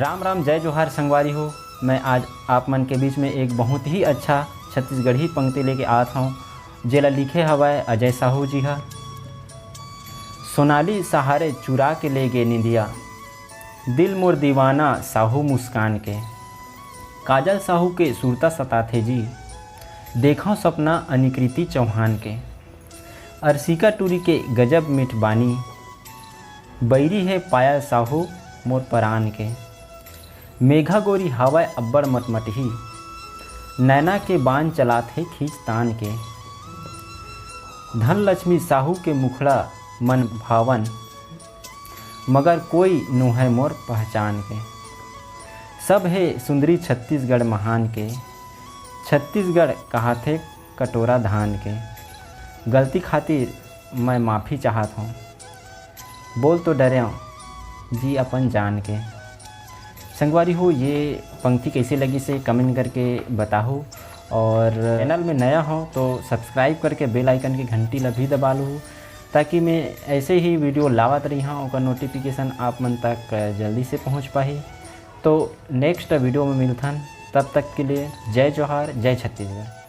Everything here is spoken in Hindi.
राम राम जय जोहार संगवारी हो। मैं आज आप मन के बीच में एक बहुत ही अच्छा छत्तीसगढ़ी पंक्ति लेके आता हूँ जेला लिखे हवाए अजय साहू जी हा। सोनाली सहारे चुरा के ले गे निंदिया, दिल मोर दीवाना साहू मुस्कान के। काजल साहू के सुरता सताथे जी, देखो सपना अनिकृति चौहान के। अर्शिका टूरी के गजब मिठ बानी, बैरी है पायल साहू मोर परान के। मेघा गोरी हवाए अब्बड़ मतमटही, नैना के बान चलाथे खींच तान के। धन लक्ष्मी साहू के मुखड़ा मन भावन, मगर कोई नो है मोर पहचान के। सब है सुंदरी छत्तीसगढ़ महान के, छत्तीसगढ़ कहाथे कटोरा धान के। गलती खातिर मैं माफ़ी चाहत हूँ, बोल तो डरे जी अपन जान के। संगवारी हो, ये पंक्ति कैसी लगी से कमेंट करके बताओ, और चैनल में नया हो तो सब्सक्राइब करके बेल आइकन की घंटी ला भी दबा लो, ताकि मैं ऐसे ही वीडियो लावत रही हाँ और नोटिफिकेशन आप मन तक जल्दी से पहुंच पाही। तो नेक्स्ट वीडियो में मिलथन, तब तक के लिए जय जोहार, जय छत्तीसगढ़।